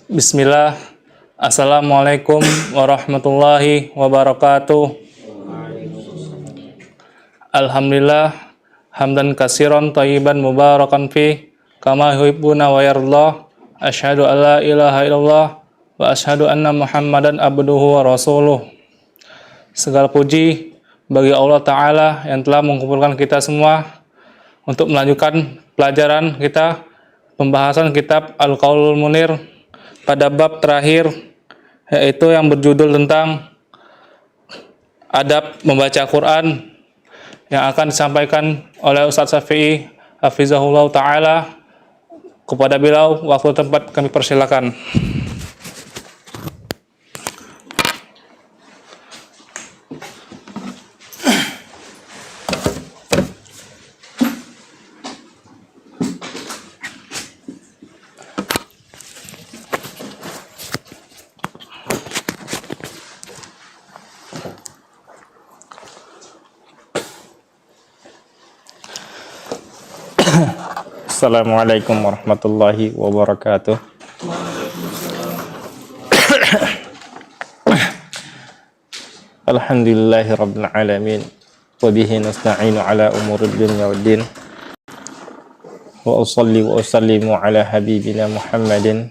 Bismillah. Assalamualaikum warahmatullahi wabarakatuh. Alhamdulillah hamdan katsiran thayyiban mubarakan fi kama yuhibbuna wa yardha. Asyhadu an la ilaha illallah wa asyhadu anna Muhammadan abduhu wa rasuluh. Segala puji bagi Allah Ta'ala yang telah mengumpulkan kita semua untuk melanjutkan pelajaran kita pembahasan kitab Al-Qaulul Munir pada bab terakhir, yaitu yang berjudul tentang adab membaca Quran, yang akan disampaikan oleh Ustaz Syafi'i hafizahullah ta'ala. Kepada beliau waktu tempat kami persilakan. Assalamualaikum warahmatullahi wabarakatuh. Alhamdulillahi rabbil alamin, wa bihi nasta'inu ala umurid dunya waddin, wa usalli wa usallimu ala habibina Muhammadin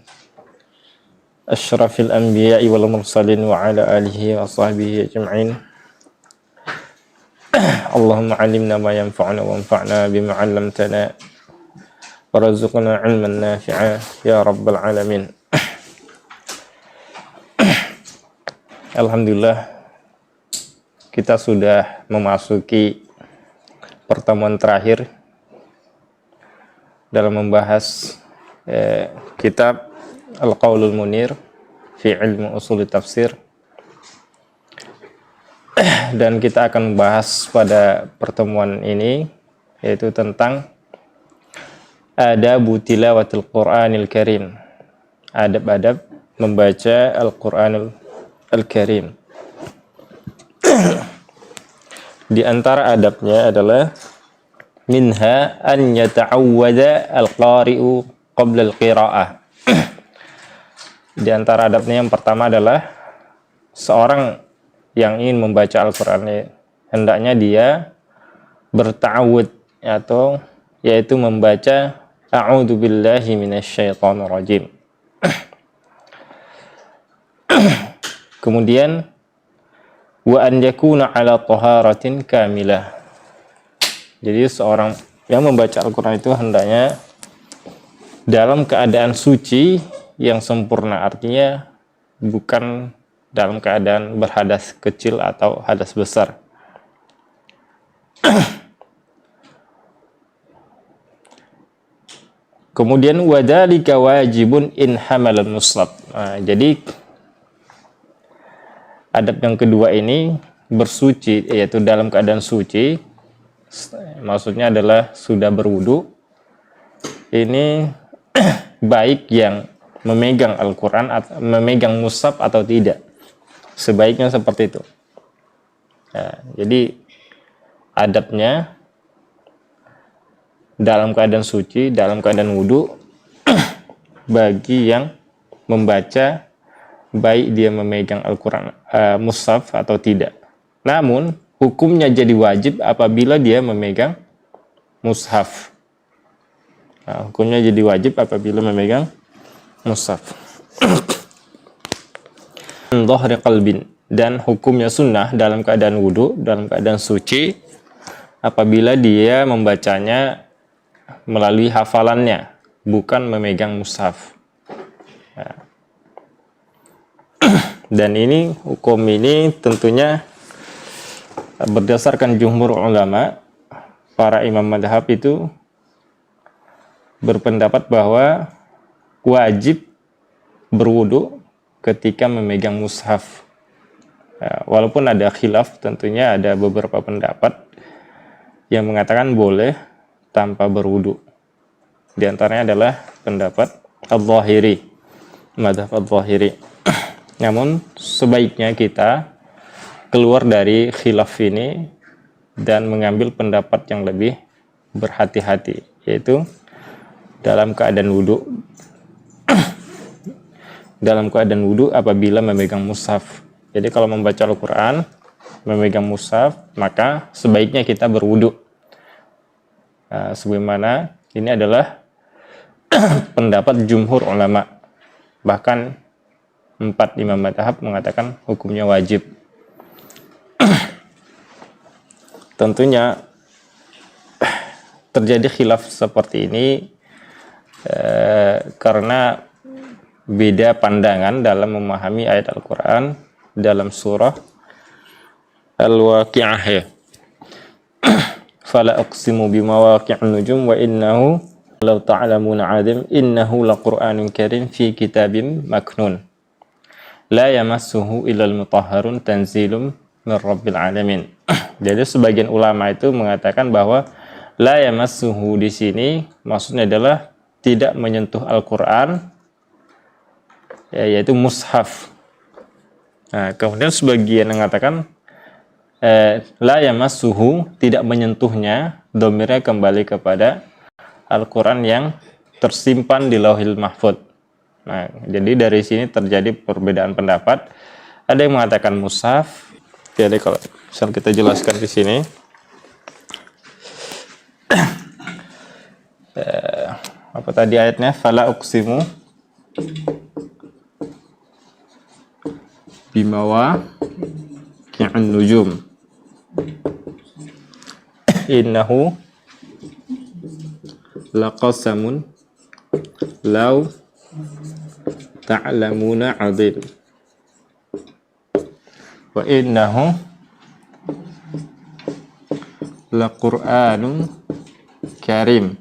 asyrafil anbiya'i wal mursalin wa ala alihi wa sahbihi ajma'in. Allahumma alimna ma yanfa'una wa anfa'na bima 'allamtana warzuqna ilman nafi'a ya rabbal alamin. Alhamdulillah, kita sudah memasuki pertemuan terakhir dalam membahas kitab Al-Qaulul Munir fi ilmi usul tafsir, dan kita akan membahas pada pertemuan ini yaitu tentang adabu tilawatil Qur'anil Karim, adab-adab membaca Al-Qur'anul Karim. Di antara adabnya adalah minha an yata'awwada al-qari'u qabla al-qira'ah. Di antara adabnya yang pertama adalah seorang yang ingin membaca Al-Qur'an hendaknya dia berta'awud, atau yaitu membaca a'udzu billahi minasyaitonir rajim. Kemudian wa an yakuna ala taharatin kamilah. Jadi seorang yang membaca Al-Qur'an itu hendaknya dalam keadaan suci yang sempurna, artinya bukan dalam keadaan berhadas kecil atau hadas besar. Kemudian wadzalika wajibun in hamalal mushaf. Nah, jadi adab yang kedua ini bersuci, yaitu dalam keadaan suci. Maksudnya adalah sudah berwudu. Ini baik yang memegang Al-Qur'an atau memegang mushaf atau tidak. Sebaiknya seperti itu. Nah, jadi adabnya dalam keadaan suci, dalam keadaan wudu bagi yang membaca, baik dia memegang Al-Quran mushaf atau tidak. Namun hukumnya jadi wajib apabila dia memegang mushaf. Nah, hukumnya jadi wajib apabila memegang mushaf. Dhahri qalbin, dan hukumnya sunnah dalam keadaan wudu, dalam keadaan suci apabila dia membacanya melalui hafalannya, bukan memegang mushaf. Nah. Dan ini hukum ini tentunya berdasarkan jumhur ulama, para imam madhab itu berpendapat bahwa wajib berwudu ketika memegang mushaf. Nah, walaupun ada khilaf, tentunya ada beberapa pendapat yang mengatakan boleh tanpa berwudu. Di antaranya adalah pendapat Al-Zahiri, madhab Al-Zahiri. Namun sebaiknya kita keluar dari khilaf ini dan mengambil pendapat yang lebih berhati-hati, yaitu dalam keadaan wudu dalam keadaan wudhu apabila memegang mushaf. Jadi kalau membaca Al-Quran, memegang mushaf, maka sebaiknya kita berwudhu. Nah, sebagaimana ini adalah pendapat jumhur ulama. Bahkan 4 imam mazhab mengatakan hukumnya wajib. Tentunya terjadi khilaf seperti ini karena beda pandangan dalam memahami ayat Al-Quran dalam surah Al-Waqi'ah ya. Fala uqsimu bimawaqi'in nujum wa innahu law ta'lamuna 'adim innahu laqur'anun karim fi kitabim maknun la yamassuhu illal mutahharun tanzilum min rabbil alamin. Jadi sebagian ulama itu mengatakan bahwa la yamassuhu di sini maksudnya adalah tidak menyentuh Al-Quran, yaitu mushaf. Nah, kemudian sebagian mengatakan la yamassuhu tidak menyentuhnya, domirnya kembali kepada Al-Quran yang tersimpan di Lauhil Mahfuz. Nah, jadi dari sini terjadi perbedaan pendapat. Ada yang mengatakan mushaf. Jadi kalau misal kita jelaskan di sini, apa tadi ayatnya? Fala uqsimu bimawaqi'in nujum innahu laqasamun law ta'lamuna 'adzim wa innahu laqur'anun karim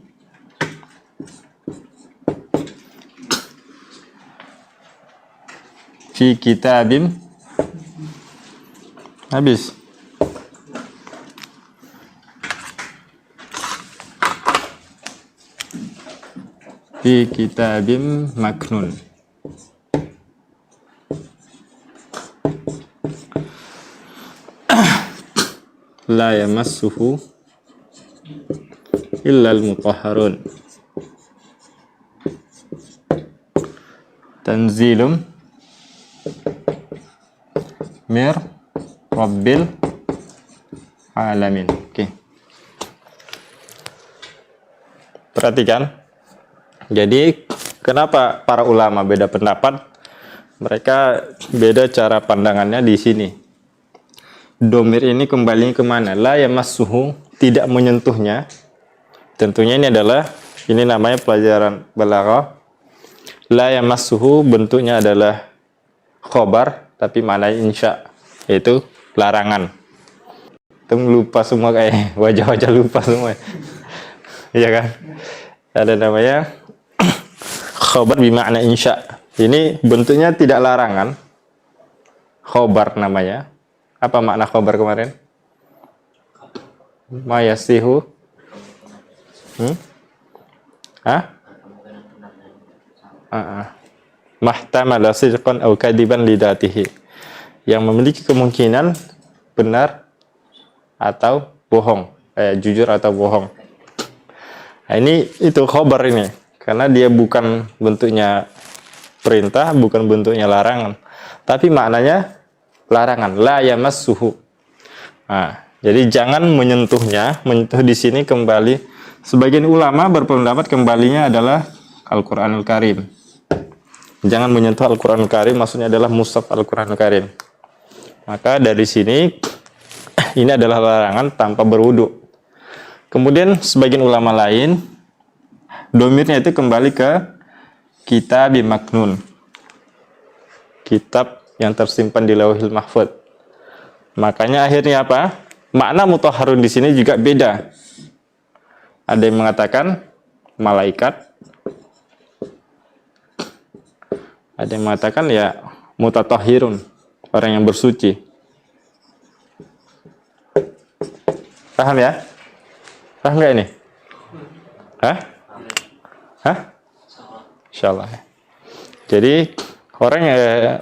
fi kitabim habis fi kitabim maknun. La yamassuhu illal mutahharun tanzilum mir rabbil alamin. Oke. Perhatikan. Jadi kenapa para ulama beda pendapat? Mereka beda cara pandangannya di sini. Domir ini kembali kemana? La yamassuhu, tidak menyentuhnya. Tentunya ini namanya pelajaran balaghah. La yamassuhu bentuknya adalah khobar, tapi maknanya insya, yaitu larangan. Tem lupa semua kayak wajah-wajah lupa semua. Iya kan? Ada namanya khobar bimakna insya. Ini bentuknya tidak larangan. Khobar namanya. Apa makna khobar kemarin? Mayasihu. Mahtamala sidqan aw kadiban lidatihi. Yang memiliki kemungkinan benar atau bohong. Jujur atau bohong. Nah, ini itu khobar ini. Karena dia bukan bentuknya perintah, bukan bentuknya larangan. Tapi maknanya larangan, la yamassuhu. Nah, jadi jangan menyentuhnya. Menyentuh di sini kembali. Sebagian ulama berpendapat kembalinya adalah Al-Quranul Karim. Jangan menyentuh Al-Quranul Karim, maksudnya adalah mushaf Al-Quranul Karim. Maka dari sini ini adalah larangan tanpa berwudu. Kemudian sebagian ulama lain domirnya itu kembali ke kitab maknun. Kitab yang tersimpan di Lauhil Mahfuz. Makanya akhirnya apa? Makna mutahharun di sini juga beda. Ada yang mengatakan malaikat. Ada yang mengatakan ya mutatahhirun, orang yang bersuci. Paham ya? Paham nggak ini? Hah? Insyaallah. Jadi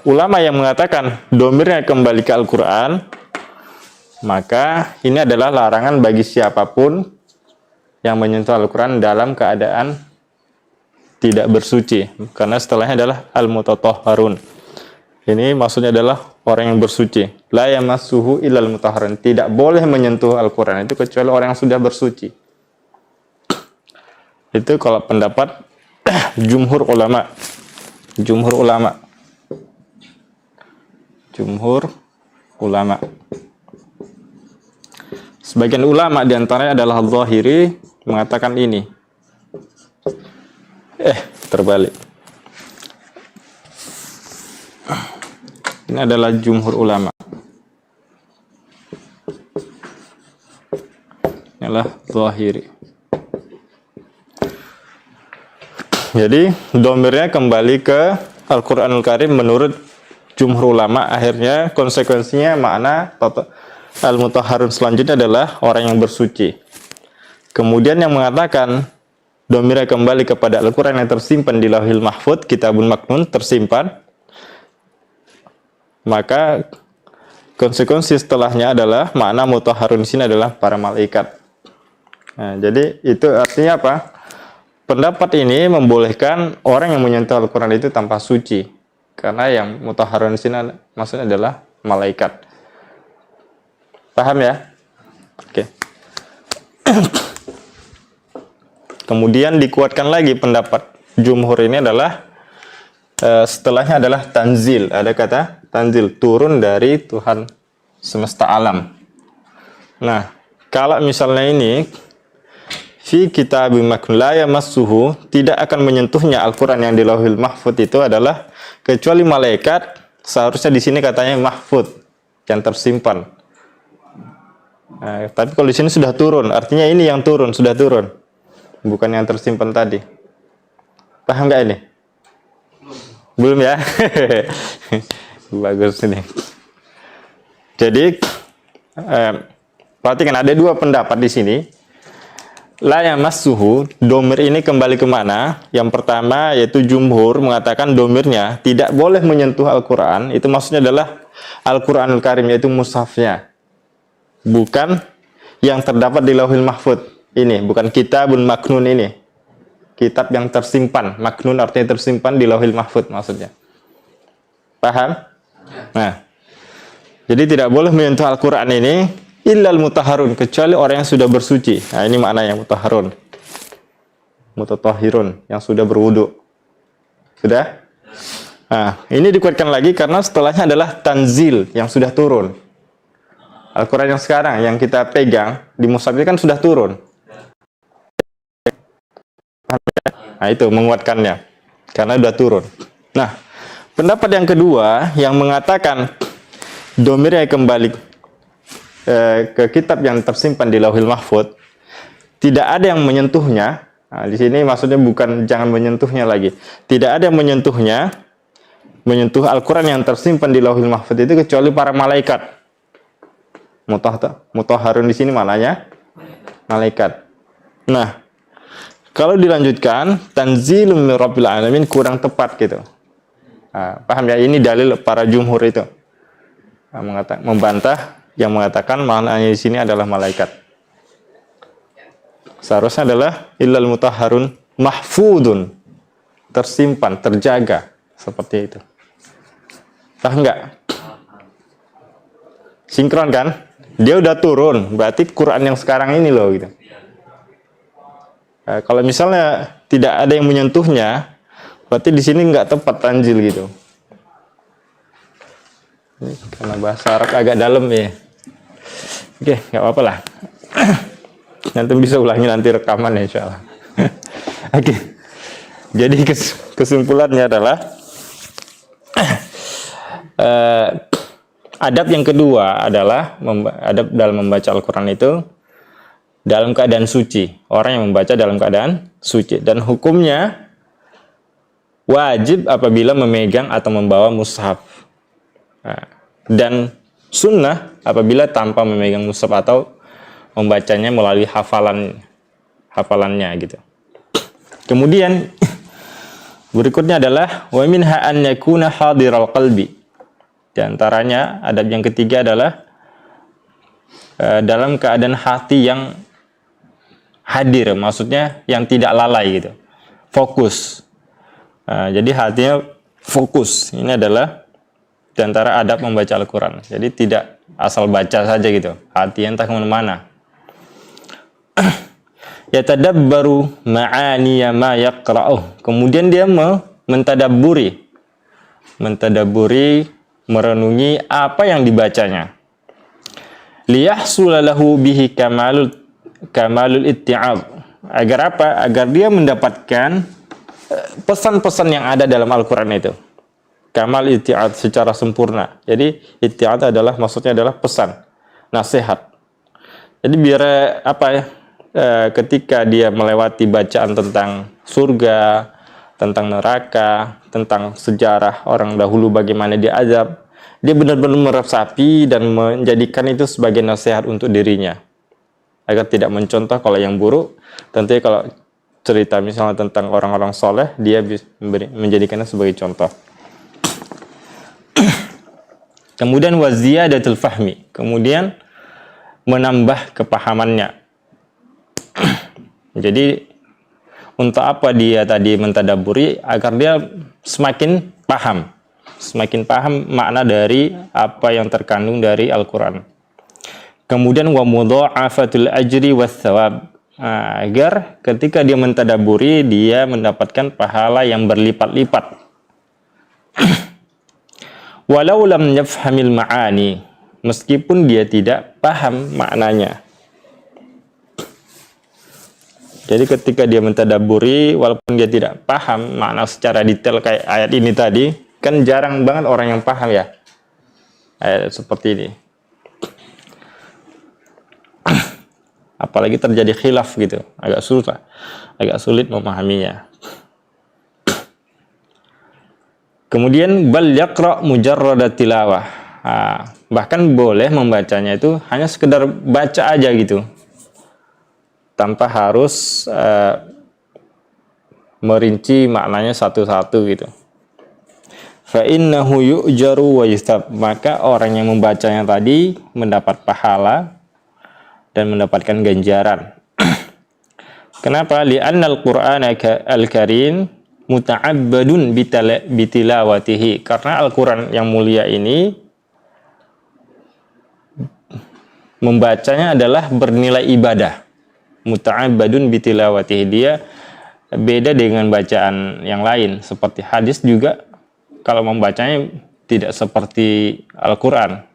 ulama yang mengatakan domirnya kembali ke Al-Quran, maka ini adalah larangan bagi siapapun yang menyentuh Al-Quran dalam keadaan tidak bersuci, karena setelahnya adalah al-mutatahharun. Ini maksudnya adalah orang yang bersuci. La yamassuhu illal mutahharun, tidak boleh menyentuh Al-Qur'an itu kecuali orang yang sudah bersuci. Itu kalau pendapat jumhur ulama. Jumhur ulama. Jumhur ulama. Sebagian ulama diantaranya adalah Zahiri mengatakan ini. Terbalik. Ini adalah jumhur ulama. Ini adalah Zahiri. Jadi domirnya kembali ke Al-Quranul Karim menurut jumhur ulama. Akhirnya konsekuensinya makna al-mutahharun selanjutnya adalah orang yang bersuci. Kemudian yang mengatakan domirnya kembali kepada Al-Quran yang tersimpan di Lauhil Mahfudz, Kitabun Maknun, tersimpan, maka konsekuensi setelahnya adalah makna mutahharun di sini adalah para malaikat. Nah, jadi itu artinya apa? Pendapat ini membolehkan orang yang menyentuh Al-Quran itu tanpa suci, karena yang mutahharun di sini maksudnya adalah malaikat. Paham ya? Oke. Kemudian dikuatkan lagi pendapat jumhur ini adalah setelahnya adalah tanzil. Ada kata tanzil, turun dari Tuhan semesta alam. Nah, kalau misalnya ini fi kitabim maknun la yamassuhu, tidak akan menyentuhnya Al-Qur'an yang di Lauhil Mahfudz itu adalah kecuali malaikat. Seharusnya di sini katanya mahfudz, yang tersimpan. Nah, tapi kalau di sini sudah turun, artinya ini yang turun, sudah turun. Bukan yang tersimpan tadi. Paham nggak ini? Belum ya? Bagus ini. Jadi perhatikan ada dua pendapat di sini. La yamassuhu, domir ini kembali kemana? Yang pertama yaitu jumhur mengatakan domirnya tidak boleh menyentuh Al-Quran. Itu maksudnya adalah Al-Quranul Karim, yaitu mushafnya. Bukan yang terdapat di Lauhil Mahfudz. Ini bukan Kitabun Maknun ini. Kitab yang tersimpan. Maknun artinya tersimpan di Lauhil Mahfudz maksudnya. Paham? Nah, jadi tidak boleh menyentuh Al-Quran ini illal mutahharun, kecuali orang yang sudah bersuci. Nah, ini maknanya mutahharun. Mutatahhirun, yang sudah berwudu. Sudah? Nah, ini dikuatkan lagi karena setelahnya adalah tanzil, yang sudah turun. Al-Quran yang sekarang, yang kita pegang, di mushaf ini kan sudah turun. Nah, itu menguatkannya. Karena sudah turun. Nah, pendapat yang kedua, yang mengatakan domirnya kembali ke kitab yang tersimpan di Lauhil Mahfudz, tidak ada yang menyentuhnya. Nah, di sini maksudnya bukan jangan menyentuhnya lagi. Tidak ada yang menyentuhnya, menyentuh Al-Quran yang tersimpan di Lauhil Mahfudz itu kecuali para malaikat. Mutahharun di sini maknanya malaikat. Nah, kalau dilanjutkan tanzilum min rabbil alamin kurang tepat gitu. Nah, paham ya? Ini dalil para jumhur itu. Nah, membantah yang mengatakan maknanya di sini adalah malaikat. Seharusnya adalah illal mutahharun mahfudun, tersimpan, terjaga, seperti itu. Paham enggak? Sinkron kan? Dia udah turun, berarti Quran yang sekarang ini loh gitu. Nah, kalau misalnya tidak ada yang menyentuhnya, berarti di sini nggak tepat tanzil gitu. Ini karena bahasa Arab agak dalam ya. Oke, nggak apa-apa lah. Nanti bisa ulangi nanti rekaman ya insya Allah. Oke. Jadi kesimpulannya adalah adab yang kedua adalah adab dalam membaca Al-Quran itu dalam keadaan suci. Orang yang membaca dalam keadaan suci. Dan hukumnya wajib apabila memegang atau membawa mushaf. Nah, dan sunnah apabila tanpa memegang mushaf atau membacanya melalui hafalannya gitu. Kemudian berikutnya adalah wa minha an yakuna hadiral qalbi. Di antaranya adab yang ketiga adalah dalam keadaan hati yang hadir, maksudnya yang tidak lalai gitu. Fokus. Jadi hatinya fokus. Ini adalah di antara adab membaca Al-Quran. Jadi tidak asal baca saja gitu. Hatinya entah kemana-mana. Yatadabbaru ma'aniya ma yaqra'uh. Kemudian dia mentadabburi, merenungi apa yang dibacanya. Liyahsula lahu bihi kamalul itti'ab. Agar apa? Agar dia mendapatkan pesan-pesan yang ada dalam Al-Quran itu. Kamal itti'ad, secara sempurna. Jadi itti'ad adalah, maksudnya adalah pesan, nasihat. Jadi biar apa ya, ketika dia melewati bacaan tentang surga, tentang neraka, tentang sejarah orang dahulu bagaimana dia azab, dia benar-benar meresapi dan menjadikan itu sebagai nasihat untuk dirinya, agar tidak mencontoh kalau yang buruk. Tentunya kalau cerita misalnya tentang orang-orang soleh, dia menjadikannya sebagai contoh. Kemudian waziyadatul fahmi, kemudian menambah kepahamannya. Jadi untuk apa dia tadi mentadaburi? Agar dia semakin paham makna dari apa yang terkandung dari Al-Quran. Kemudian wa mudha'afatul ajri was thawab, agar ketika dia mentadaburi, dia mendapatkan pahala yang berlipat-lipat. Walau lam yafhamil ma'ani, meskipun dia tidak paham maknanya. Jadi ketika dia mentadaburi, walaupun dia tidak paham makna secara detail kayak ayat ini tadi, kan jarang banget orang yang paham ya ayat seperti ini. Apalagi terjadi khilaf gitu, agak sulit memahaminya. Kemudian bal yaqra mujarrada tilawah. Bahkan boleh membacanya itu hanya sekedar baca aja gitu, tanpa harus merinci maknanya satu-satu gitu. Fa innahu yu'jaru wa yustab, maka orang yang membacanya tadi mendapat pahala dan mendapatkan ganjaran. Kenapa? Li'anna al-Qur'ana al-Karim muta'abbadun bitilawatihi, karena Al-Quran yang mulia ini membacanya adalah bernilai ibadah. Muta'abbadun bitilawatihi, dia beda dengan bacaan yang lain. Seperti hadis juga, kalau membacanya tidak seperti Al-Quran.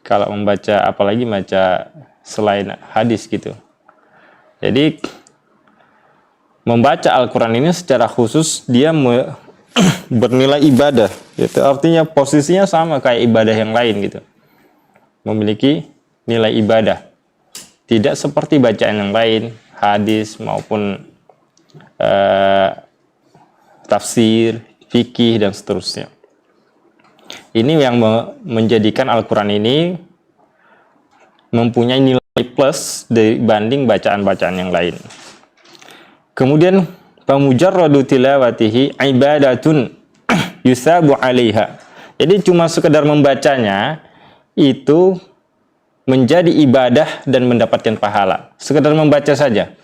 Kalau membaca, apalagi baca selain hadis gitu. Jadi membaca Al-Quran ini secara khusus dia bernilai ibadah. Itu artinya posisinya sama kayak ibadah yang lain gitu. Memiliki nilai ibadah. Tidak seperti bacaan yang lain, hadis maupun tafsir, fikih dan seterusnya. Ini yang menjadikan Al-Quran ini mempunyai nilai plus dibanding bacaan-bacaan yang lain. Kemudian pamujarradu tilawatihi ibadatun yusabu 'alaiha. Jadi cuma sekedar membacanya itu menjadi ibadah dan mendapatkan pahala. Sekedar membaca saja.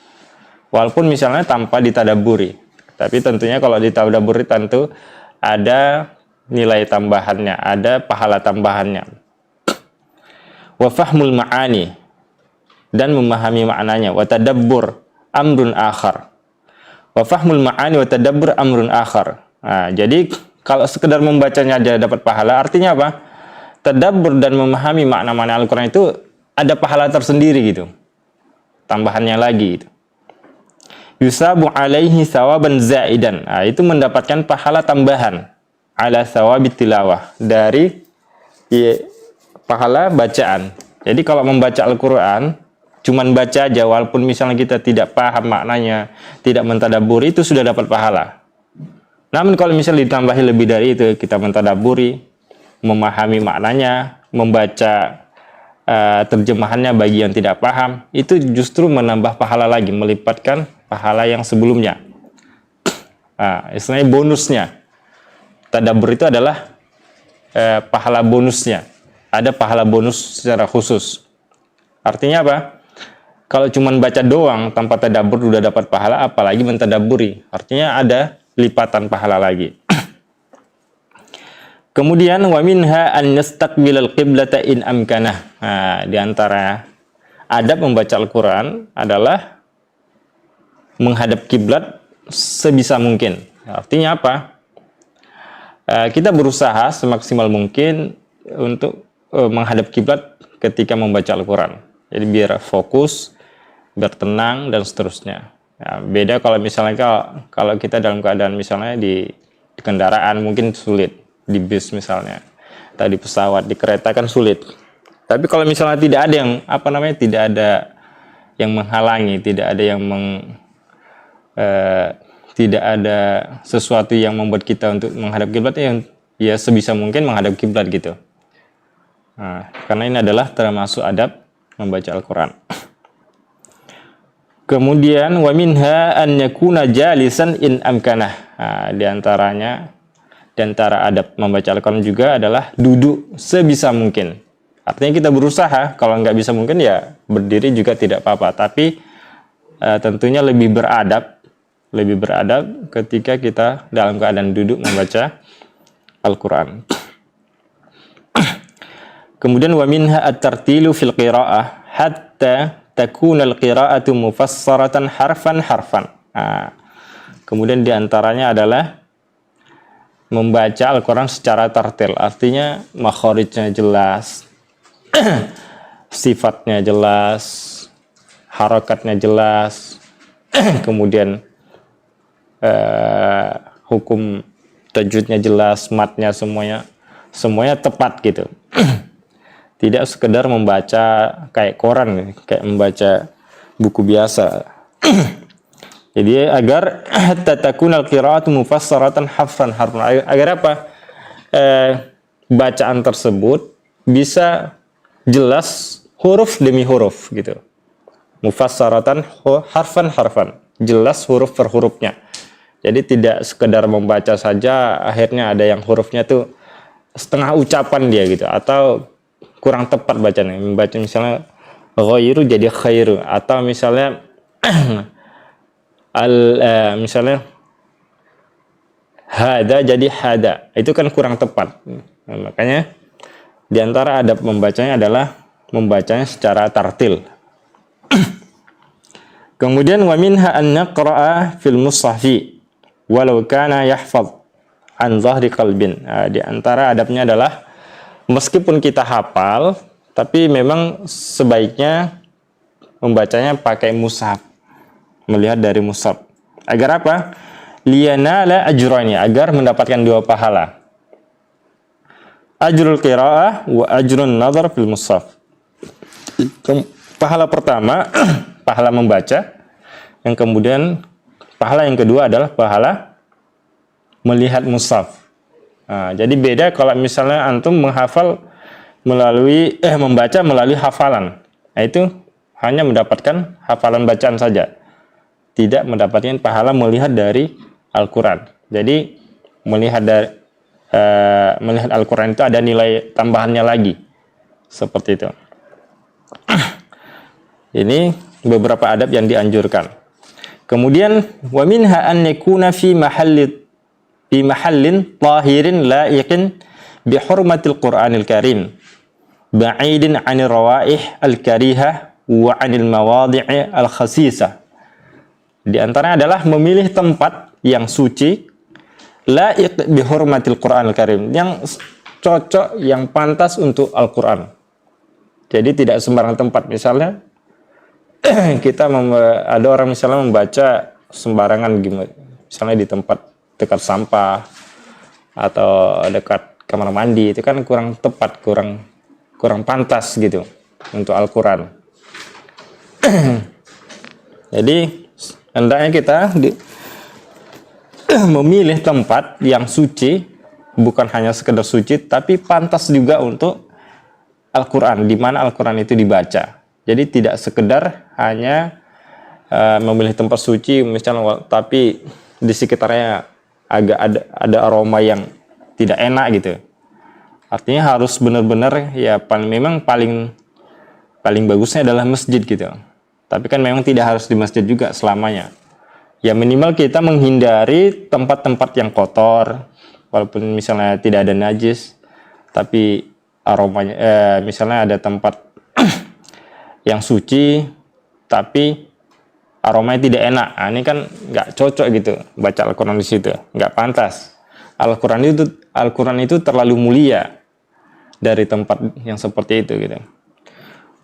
Walaupun misalnya tanpa ditadaburi. Tapi tentunya kalau ditadaburi tentu ada nilai tambahannya, ada pahala tambahannya. Wa fahmul ma'ani, dan memahami maknanya. Wa tadabbur amrun akhar. Wa fahmul ma'ani wa tadabbur amrun akhar. Nah, jadi kalau sekedar membacanya aja dapat pahala, artinya apa? Tadabbur dan memahami makna-makna Al-Quran itu ada pahala tersendiri gitu. Tambahannya lagi gitu. Yusabu alaihi sawaban zaidan. Nah, itu mendapatkan pahala tambahan ala sawabit tilawah, dari pahala bacaan. Jadi kalau membaca Al-Quran cuman baca aja, walaupun misalnya kita tidak paham maknanya, tidak mentadaburi, itu sudah dapat pahala. Namun kalau misalnya ditambahi lebih dari itu, kita mentadaburi, memahami maknanya, membaca terjemahannya bagi yang tidak paham, itu justru menambah pahala lagi, melipatkan pahala yang sebelumnya. Nah, istilahnya bonusnya. Tadabbur itu adalah pahala bonusnya. Ada pahala bonus secara khusus. Artinya apa? Kalau cuma baca doang tanpa tadabbur sudah dapat pahala, apalagi mentadabburi. Artinya ada lipatan pahala lagi. Kemudian wa minha an nastaqbilal qiblata in amkanah. Nah, di antara adab membaca Al-Qur'an adalah menghadap kiblat sebisa mungkin. Artinya apa? Kita berusaha semaksimal mungkin untuk menghadap kiblat ketika membaca Al-Qur'an. Jadi biar fokus, biar tenang dan seterusnya. Ya, beda kalau misalnya kalau kita dalam keadaan misalnya di kendaraan mungkin sulit. Di bis misalnya, atau di pesawat, di kereta kan sulit. Tapi kalau misalnya tidak ada yang tidak ada yang menghalangi, tidak ada yang tidak ada sesuatu yang membuat kita untuk menghadap kiblat, ya sebisa mungkin menghadap kiblat gitu. Nah, karena ini adalah termasuk adab membaca Al-Qur'an. Kemudian wa minha an yakuna jalisan in amkanah. Nah, di antara adab membaca Al-Quran juga adalah duduk sebisa mungkin. Artinya kita berusaha, kalau nggak bisa mungkin ya berdiri juga tidak apa-apa. Tapi tentunya lebih beradab ketika kita dalam keadaan duduk membaca Al-Quran. Kemudian wa minha at-tartilu fil qira'ah hatta takuna al-qira'atu mufassaratan harfan. Nah, kemudian diantaranya adalah membaca Al-Quran secara tartil, artinya makhorijnya jelas, sifatnya jelas, harokatnya jelas, kemudian hukum tajwidnya jelas, matnya semuanya tepat gitu. Tidak sekedar membaca kayak koran, kayak membaca buku biasa. Jadi agar tatakunal qira'atu mufassaratan harfan. Agar apa? Bacaan tersebut bisa jelas huruf demi huruf gitu. Mufassaratan harfan. Jelas huruf per hurufnya. Jadi tidak sekedar membaca saja akhirnya ada yang hurufnya tuh setengah ucapan dia gitu, atau kurang tepat bacanya. Membaca misalnya ghairu jadi khairu, atau misalnya misalnya hada jadi hada, itu kan kurang tepat. Nah, makanya diantara adab membacanya adalah membacanya secara tartil. Kemudian wa minha an naqra'a fil mushafi walau kana yahfaz an zahri qalbin. Nah, di antara adabnya adalah meskipun kita hafal tapi memang sebaiknya membacanya pakai mushaf, melihat dari mushaf. Agar apa? Liyanala ajrani, agar mendapatkan 2 pahala. Ajrul qiraah wa ajrun nazar fil mushaf. Pahala pertama pahala membaca, yang kemudian pahala yang kedua adalah pahala melihat mushaf. Nah, jadi beda kalau misalnya antum membaca melalui hafalan. Nah, itu hanya mendapatkan hafalan bacaan saja, tidak mendapatkan pahala melihat dari Al-Quran. Jadi melihat Al-Quran itu ada nilai tambahannya lagi, seperti itu. Ini beberapa adab yang dianjurkan. Kemudian wa minha an yakuna fi mahallin tahirin la'iqin bi hurmatil Qur'anil Karim, ba'idin 'anil rawaih al-karihah wa 'anil mawadhi'i al-khasisah. Di antaranya adalah memilih tempat yang suci, la'iq bi hurmatil Qur'anil Karim, yang cocok, yang pantas untuk Al-Qur'an. Jadi tidak sembarang tempat. Misalnya ada orang misalnya membaca sembarangan gimana, misalnya di tempat dekat sampah atau dekat kamar mandi, itu kan kurang tepat, kurang pantas gitu untuk Al-Quran. Jadi hendaknya kita memilih tempat yang suci, bukan hanya sekedar suci, tapi pantas juga untuk Al-Quran, di mana Al-Quran itu dibaca. Jadi tidak sekedar hanya memilih tempat suci misalnya, tapi di sekitarnya agak ada aroma yang tidak enak gitu. Artinya harus benar-benar ya memang paling bagusnya adalah masjid gitu. Tapi kan memang tidak harus di masjid juga selamanya. Ya minimal kita menghindari tempat-tempat yang kotor, walaupun misalnya tidak ada najis, tapi aromanya, misalnya ada tempat yang suci, tapi aromanya tidak enak. Nah, ini kan nggak cocok gitu baca Al-Quran di situ, nggak pantas. Al-Quran itu terlalu mulia dari tempat yang seperti itu gitu.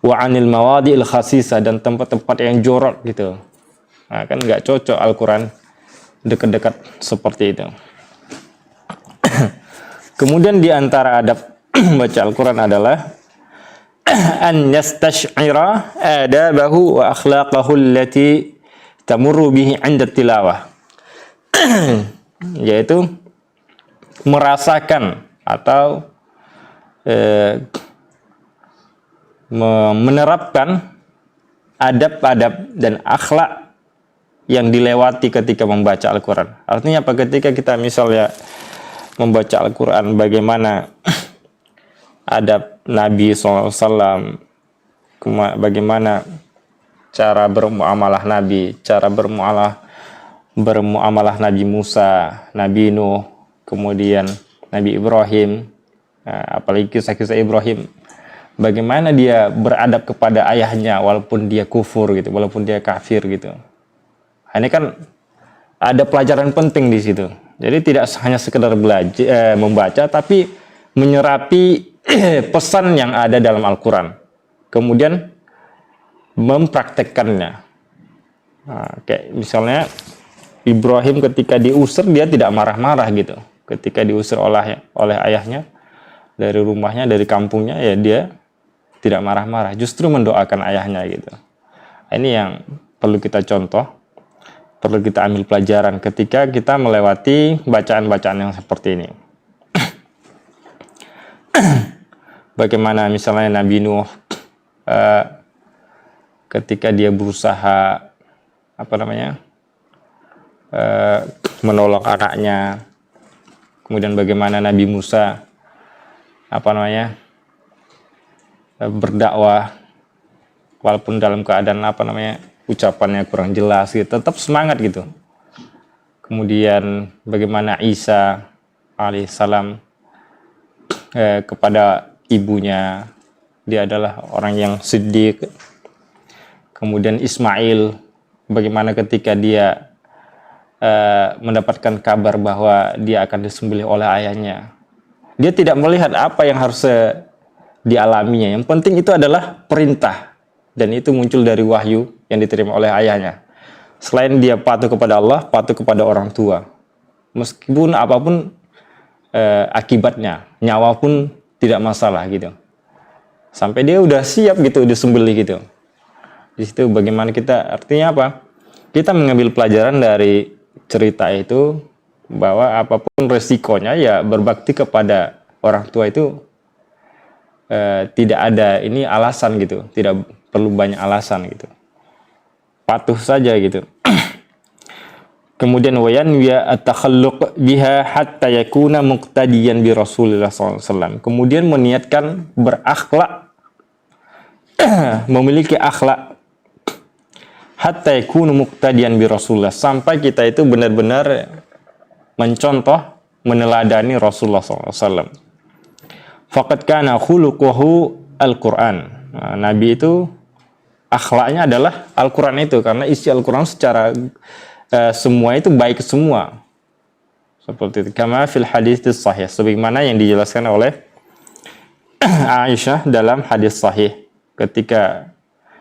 Wa anil mawadi'il khasisah, dan tempat-tempat yang jorok gitu. Nah, kan nggak cocok Al-Quran dekat-dekat seperti itu. Kemudian di antara adab baca Al-Quran adalah an yastash'ira adabahu wa akhlaqahu allati tamurru bihi 'inda tilawah. Yaitu merasakan atau menerapkan adab-adab dan akhlak yang dilewati ketika membaca Al-Quran. Artinya apa? Ketika kita misalnya membaca Al-Quran, bagaimana adab Nabi SAW, bagaimana cara bermuamalah Nabi, cara bermuamalah Nabi Musa, Nabi Nuh, kemudian Nabi Ibrahim, apalagi kisah-kisah Ibrahim, bagaimana dia beradab kepada ayahnya walaupun dia kufur gitu, walaupun dia kafir gitu. Ini kan ada pelajaran penting di situ. Jadi tidak hanya sekedar belajar, membaca, tapi menyerapi pesan yang ada dalam Al-Quran, kemudian mempraktekkannya. Nah, kayak misalnya Ibrahim ketika diusir, dia tidak marah-marah gitu. Ketika diusir oleh ayahnya dari rumahnya, dari kampungnya, ya dia tidak marah-marah, justru mendoakan ayahnya gitu. Ini yang perlu kita contoh, perlu kita ambil pelajaran ketika kita melewati bacaan-bacaan yang seperti ini. Bagaimana misalnya Nabi Nuh ketika dia berusaha menolak anaknya, kemudian bagaimana Nabi Musa berdakwah walaupun dalam keadaan ucapannya kurang jelas gitu, tetap semangat gitu. Kemudian bagaimana Isa alaihissalam kepada ibunya, dia adalah orang yang siddiq. Kemudian Ismail, bagaimana ketika dia mendapatkan kabar bahwa dia akan disembelih oleh ayahnya, dia tidak melihat apa yang harus dialaminya. Yang penting itu adalah perintah, dan itu muncul dari wahyu yang diterima oleh ayahnya. Selain dia patuh kepada Allah, patuh kepada orang tua, meskipun apapun akibatnya, nyawa pun tidak masalah gitu. Sampai dia udah siap gitu, disembelih gitu. Di situ bagaimana kita, artinya apa? Kita mengambil pelajaran dari cerita itu, bahwa apapun resikonya ya berbakti kepada orang tua itu tidak ada ini alasan gitu, tidak perlu banyak alasan gitu, patuh saja gitu. Kemudian wayan ya at-takhalluq biha hatta yakuna muqtadiyan bi Rasulillah SAW. Kemudian meniatkan berakhlak, memiliki akhlak, hatta yakuna muqtadiyan bi Rasulillah, sampai kita itu benar-benar mencontoh, meneladani Rasulullah SAW. Faqad kana khuluquhu Al-Quran. Nah, Nabi itu akhlaknya adalah Al-Quran itu, karena isi Al-Quran secara semua itu baik semua. Seperti itu. Kama fil hadis sahih, sebagaimana yang dijelaskan oleh Aisyah dalam hadis sahih. Ketika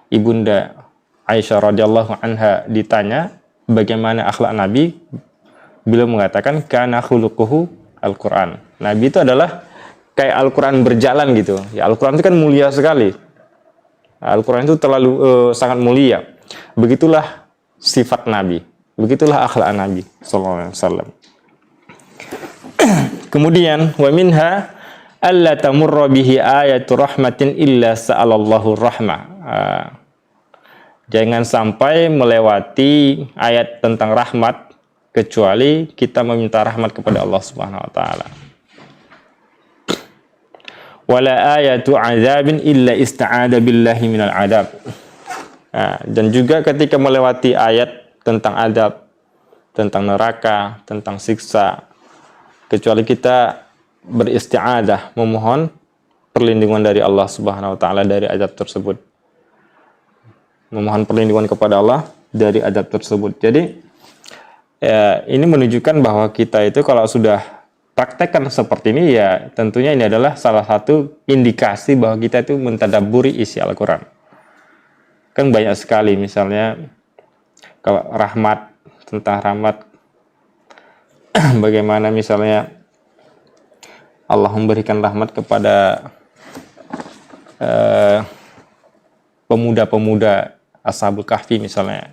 Ibunda Aisyah radhiyallahu anha ditanya bagaimana akhlak Nabi, beliau mengatakan kana khuluquhu Al-Quran. Nabi itu adalah kayak Al-Quran berjalan gitu. Ya, Al-Quran itu kan mulia sekali. Al-Quran itu terlalu sangat mulia. Begitulah sifat Nabi. Begitulah akhlak Nabi sallallahu alaihi wasallam. Kemudian wa minha alla tamurra bihi ayatu rahmatin illa sa'alallahu rahmah. Jangan sampai melewati ayat tentang rahmat kecuali kita meminta rahmat kepada Allah Subhanahu wa taala. Wala ayatu azabin illa ista'ada billahi minal adab. Dan juga ketika melewati ayat tentang adab, tentang neraka, tentang siksa, kecuali kita beristi'adzah, memohon perlindungan dari Allah Subhanahu wa taala dari azab tersebut. Memohon perlindungan kepada Allah dari azab tersebut. Jadi ya, ini menunjukkan bahwa kita itu kalau sudah praktekkan seperti ini, ya tentunya ini adalah salah satu indikasi bahwa kita itu mentadabburi isi Al-Quran. Kan banyak sekali misalnya kalau rahmat, tentang rahmat bagaimana misalnya Allah memberikan rahmat kepada pemuda-pemuda Ashabul Kahfi misalnya,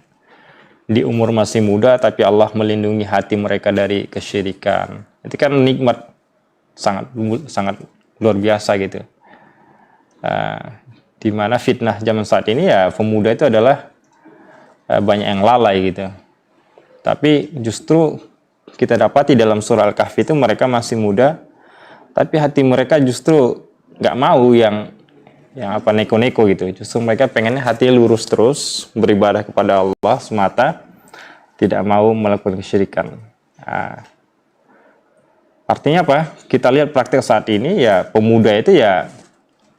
di umur masih muda tapi Allah melindungi hati mereka dari kesyirikan. Itu kan nikmat sangat luar biasa gitu. Di mana fitnah zaman saat ini ya pemuda itu adalah banyak yang lalai gitu. Tapi justru kita dapati dalam surah Al-Kahfi itu mereka masih muda, tapi hati mereka justru nggak mau yang apa neko-neko gitu. Justru mereka pengennya hati lurus terus, beribadah kepada Allah semata, tidak mau melakukan kesyirikan. Artinya apa? Kita lihat praktek saat ini ya pemuda itu ya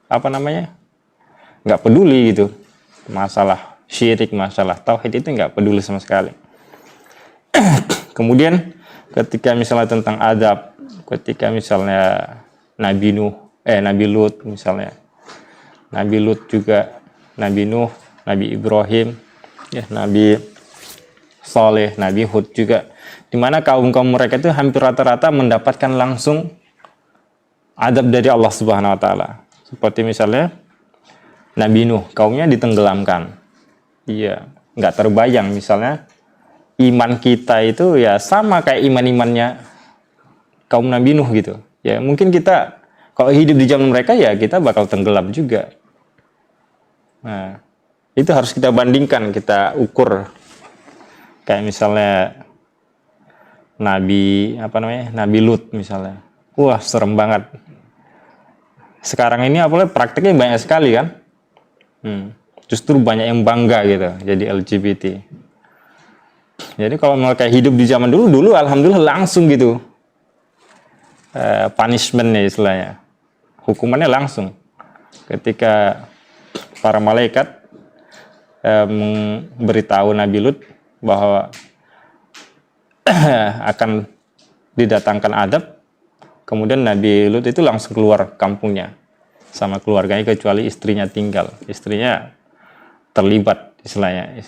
apa namanya, nggak peduli gitu. Masalah syirik, masalah tauhid itu nggak peduli sama sekali. Kemudian ketika misalnya tentang adab, ketika misalnya Nabi Lut misalnya, Nabi Lut juga, Nabi Nuh, Nabi Ibrahim, ya, Nabi Saleh, Nabi Hud juga, di mana kaum-kaum mereka itu hampir rata-rata mendapatkan langsung adab dari Allah Subhanahu wa taala. Seperti misalnya Nabi Nuh, kaumnya ditenggelamkan. Iya, nggak terbayang misalnya iman kita itu ya sama kayak iman-imannya kaum Nabi Nuh gitu. Ya, mungkin kita kalau hidup di zaman mereka ya kita bakal tenggelam juga. Nah, itu harus kita bandingkan, kita ukur. Kayak misalnya Nabi Lut misalnya. Wah, serem banget. Sekarang ini apalagi prakteknya banyak sekali kan. Justru banyak yang bangga gitu jadi LGBT. Jadi kalau mereka hidup di zaman dulu alhamdulillah langsung gitu. Punishment-nya istilahnya. Hukumannya langsung. Ketika para malaikat memberitahu Nabi Lut bahwa akan didatangkan adab, kemudian Nabi Lut itu langsung keluar kampungnya sama keluarganya kecuali istrinya tinggal. Istrinya terlibat istilahnya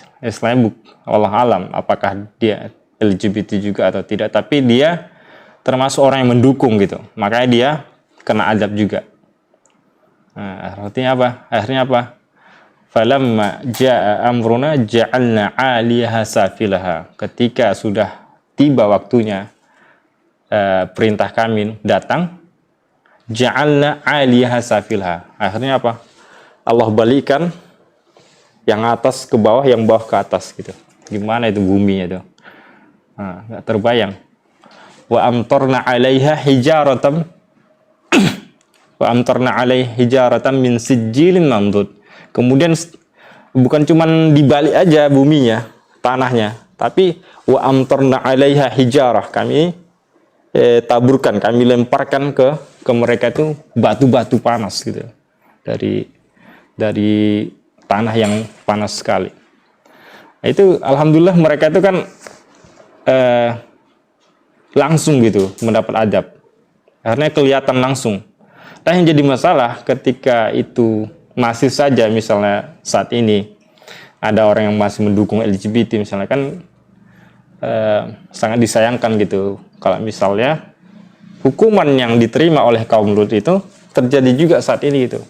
Allah alam apakah dia LGBT juga atau tidak, tapi dia termasuk orang yang mendukung gitu, makanya dia kena adab juga. Nah, artinya apa? Akhirnya apa? Falamma jaa amruna ja'alna 'aliyaha safilaha. Ketika sudah tiba waktunya perintah kami datang, ja'alna 'aliyaha safilaha. Akhirnya apa? Allah balikan yang atas ke bawah, yang bawah ke atas gitu. Gimana itu buminya itu? Nggak terbayang. Wa amtarna 'alaiha hijaratan wa amtarna 'alaiha hijaratan min sijilin mandud. Kemudian bukan cuman dibalik aja buminya, tanahnya, tapi wa amtarna 'alaiha hijarah, kami taburkan, kami lemparkan ke mereka itu batu-batu panas gitu. Dari tanah yang panas sekali. Nah, itu alhamdulillah mereka itu kan langsung gitu mendapat adab. Karena kelihatan langsung. Nah, yang jadi masalah ketika itu masih saja misalnya saat ini ada orang yang masih mendukung LGBT misalnya, kan sangat disayangkan gitu kalau misalnya hukuman yang diterima oleh kaum Lut itu terjadi juga saat ini gitu.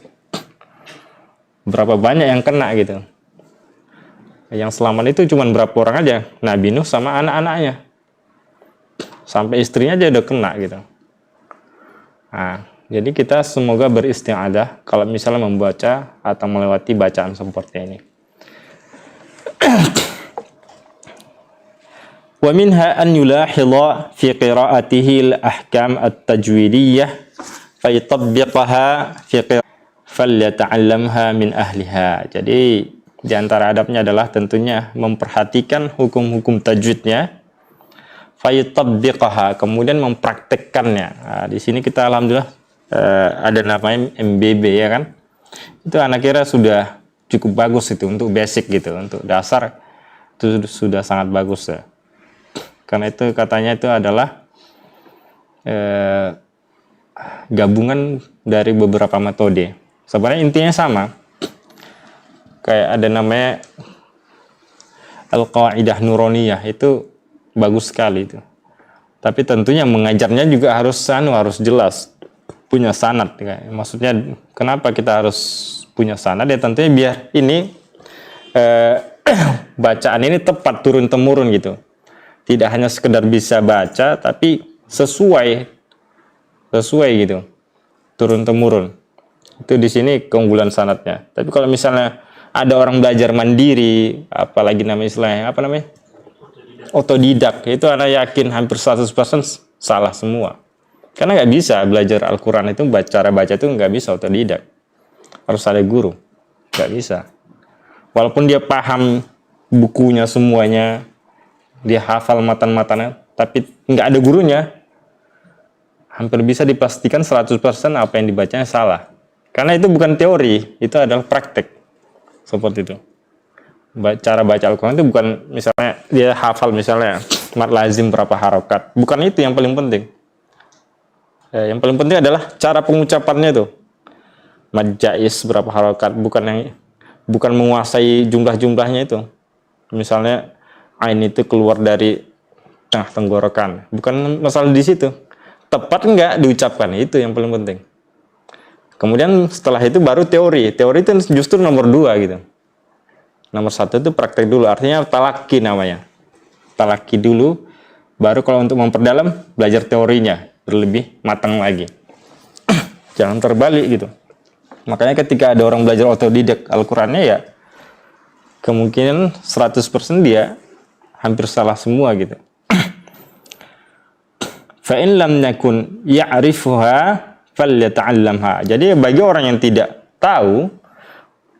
Berapa banyak yang kena gitu. Yang selamat itu cuma berapa orang aja, Nabi Nuh sama anak-anaknya. Sampai istrinya aja udah kena gitu. Nah, jadi kita semoga beristi'adzah kalau misalnya membaca atau melewati bacaan seperti ini. Wa minha an yulahidha fi qira'atihi al-ahkam at-tajwidiyah fa yatabbiqaha fi falyata'allamha min ahliha. Jadi di antara adabnya adalah tentunya memperhatikan hukum-hukum tajwidnya Fayatabbiqaha, kemudian mempraktekkannya. Nah, di sini kita alhamdulillah ada namanya MBB ya kan. Itu anak kira sudah cukup bagus itu untuk basic gitu, untuk dasar itu sudah sangat bagus ya. Karena itu katanya itu adalah gabungan dari beberapa metode. Sebenarnya intinya sama. Kayak ada namanya Al-Qaidah Nuroniyah, itu bagus sekali itu. Tapi tentunya mengajarnya juga harus jelas, punya sanad. Maksudnya kenapa kita harus punya sanad? Ya tentunya biar ini bacaan ini tepat turun temurun gitu. Tidak hanya sekedar bisa baca, tapi sesuai gitu, turun temurun. Itu di sini keunggulan sanadnya. Tapi kalau misalnya ada orang belajar mandiri, apalagi namanya istilahnya apa namanya? Otodidak, itu anak yakin hampir 100% salah semua. Karena nggak bisa belajar Al-Quran itu, cara baca itu nggak bisa otodidak. Harus ada guru. Nggak bisa. Walaupun dia paham bukunya semuanya, dia hafal matan-matannya, tapi nggak ada gurunya, hampir bisa dipastikan 100% apa yang dibacanya salah. Karena itu bukan teori, itu adalah praktek. Seperti itu. Cara baca Al-Quran itu bukan misalnya dia hafal misalnya mat lazim berapa harokat, bukan itu yang paling penting. Yang paling penting adalah cara pengucapannya itu, mad jaiz berapa harokat, bukan menguasai jumlah-jumlahnya itu. Misalnya ain itu keluar dari tengah tenggorokan, bukan masalah di situ, tepat enggak diucapkan, itu yang paling penting. Kemudian setelah itu baru teori itu justru nomor 2 gitu. Nomor 1 itu praktek dulu, artinya talaki namanya. Talaki dulu, baru kalau untuk memperdalam, belajar teorinya, berlebih matang lagi. Jangan terbalik gitu. Makanya ketika ada orang belajar otodidak Al-Qurannya ya, kemungkinan 100% dia hampir salah semua gitu. Fa'in lam yakun ya'rifuha falyata'allamha. Jadi bagi orang yang tidak tahu,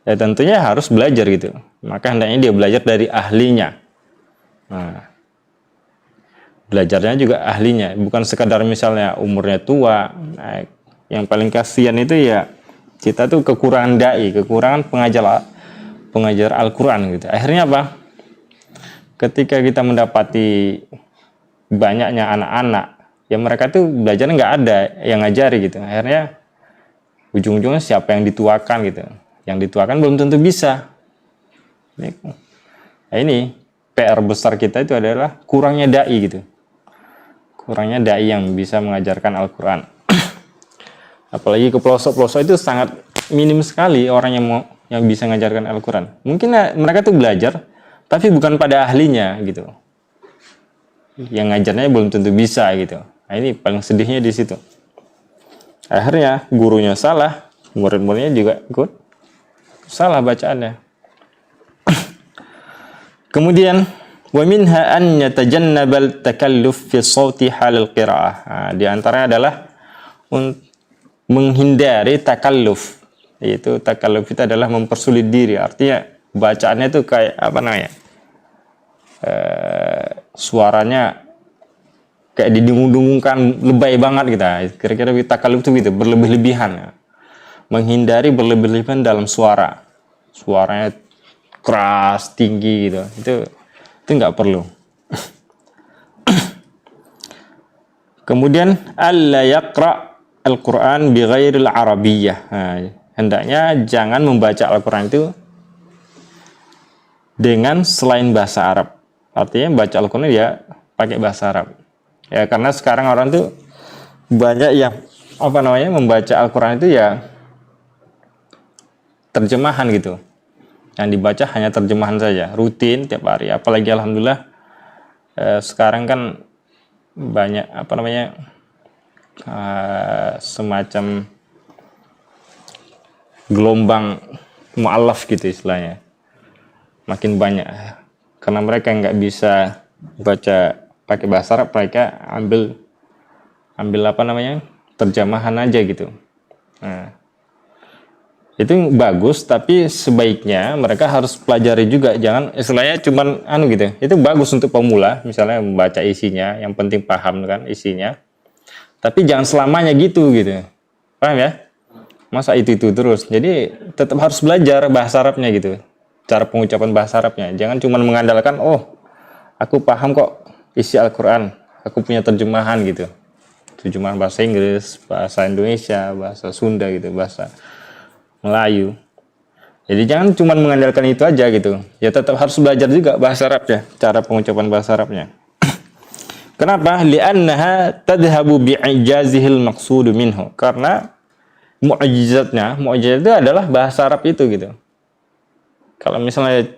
ya tentunya harus belajar gitu. Maka hendaknya dia belajar dari ahlinya. Nah, belajarnya juga ahlinya, bukan sekadar misalnya umurnya tua. Nah, yang paling kasihan itu ya kita tuh kekurangan dai, kekurangan pengajar Al-Quran gitu. Akhirnya apa? Ketika kita mendapati banyaknya anak-anak, ya mereka tuh belajarnya nggak ada yang ngajari gitu. Akhirnya ujung-ujungnya siapa yang dituakan gitu. Yang dituakan belum tentu bisa. Nah, ini PR besar kita itu adalah kurangnya dai gitu. Kurangnya dai yang bisa mengajarkan Al-Quran. Apalagi ke pelosok-pelosok itu sangat minim sekali orang yang bisa mengajarkan Al-Quran. Mungkin mereka tuh belajar, tapi bukan pada ahlinya gitu. Yang ngajarnya belum tentu bisa gitu. Nah, ini paling sedihnya di situ. Akhirnya gurunya salah, murid-muridnya juga ikut salah bacaannya. Kemudian wa minha an yatajannabal takalluf fi shauti halal qiraah. Nah, di antaranya adalah menghindari takalluf. Yaitu takalluf itu adalah mempersulit diri. Artinya bacaannya itu kayak apa namanya? Suaranya kayak didengung-dengungkan, lebay banget gitu. Kira-kira takalluf itu gitu, berlebih-lebihan. Menghindari berlebih-lebihan dalam suara. Suaranya keras, tinggi gitu. Itu nggak perlu. Kemudian alla yaqra al-Quran bi ghairil arabiyyah. Nah, hendaknya jangan membaca Al-Quran itu dengan selain bahasa Arab. Artinya baca Al-Quran ya pakai bahasa Arab. Ya karena sekarang orang tuh banyak yang membaca Al-Quran itu ya terjemahan gitu. Yang dibaca hanya terjemahan saja, rutin tiap hari. Apalagi alhamdulillah sekarang kan banyak semacam gelombang mu'allaf gitu istilahnya. Makin banyak. Karena mereka nggak bisa baca pakai bahasa Arab, mereka ambil terjemahan aja gitu. Nah, itu bagus, tapi sebaiknya mereka harus pelajari juga, jangan istilahnya cuman gitu. Itu bagus untuk pemula, misalnya membaca isinya, yang penting paham kan isinya, tapi jangan selamanya gitu, paham ya? Masa itu terus, jadi tetap harus belajar bahasa Arabnya gitu, cara pengucapan bahasa Arabnya, jangan cuman mengandalkan aku paham kok isi Al-Quran, aku punya terjemahan gitu, terjemahan bahasa Inggris, bahasa Indonesia, bahasa Sunda gitu, bahasa Melayu. Jadi jangan cuma mengandalkan itu aja gitu. Ya tetap harus belajar juga bahasa Arabnya, cara pengucapan bahasa Arabnya. Kenapa? Li'annaha tadhhabu bi'ijazihil maqsudu minhu. Karena mu'jizat itu adalah bahasa Arab itu gitu. Kalau misalnya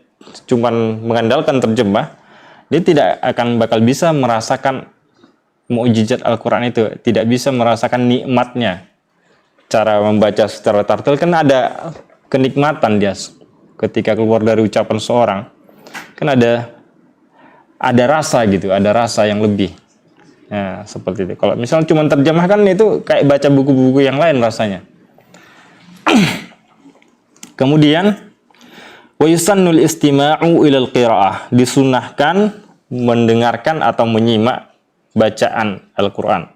cuma mengandalkan terjemah, dia tidak akan bakal bisa merasakan mukjizat Al-Quran itu, tidak bisa merasakan nikmatnya. Cara membaca secara tartil kan ada kenikmatan dia ketika keluar dari ucapan seorang, kan ada rasa gitu, ada rasa yang lebih. Nah, seperti itu. Kalau misalnya cuma terjemah kan itu kayak baca buku-buku yang lain rasanya. Kemudian wa yusannul istima'u ilal qira'ah, disunahkan mendengarkan atau menyimak bacaan Al-Quran.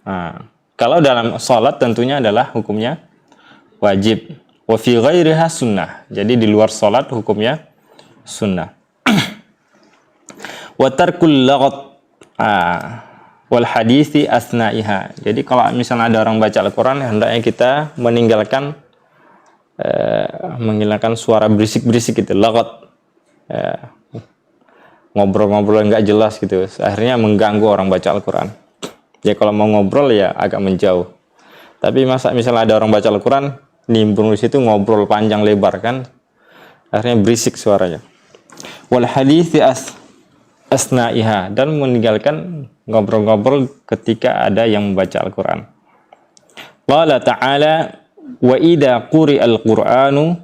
Nah, kalau dalam sholat tentunya adalah hukumnya wajib. Wa fi ghairiha sunnah. Jadi di luar sholat hukumnya sunnah. Wa tarkul laghat wal hadithi asna'iha. Jadi kalau misalnya ada orang baca Al-Quran, hendaknya kita meninggalkan menghilangkan suara berisik-berisik gitu, laghat, ngobrol-ngobrol yang nggak jelas gitu, akhirnya mengganggu orang baca Al-Quran. Ya kalau mau ngobrol ya agak menjauh. Tapi misalnya ada orang baca Al-Quran, nimbrung di situ ngobrol panjang lebar kan, akhirnya berisik suaranya. Wal hadithi asna'iha, dan meninggalkan ngobrol-ngobrol ketika ada yang membaca Al-Quran. Qala ta'ala wa idza quri'al Qur'anu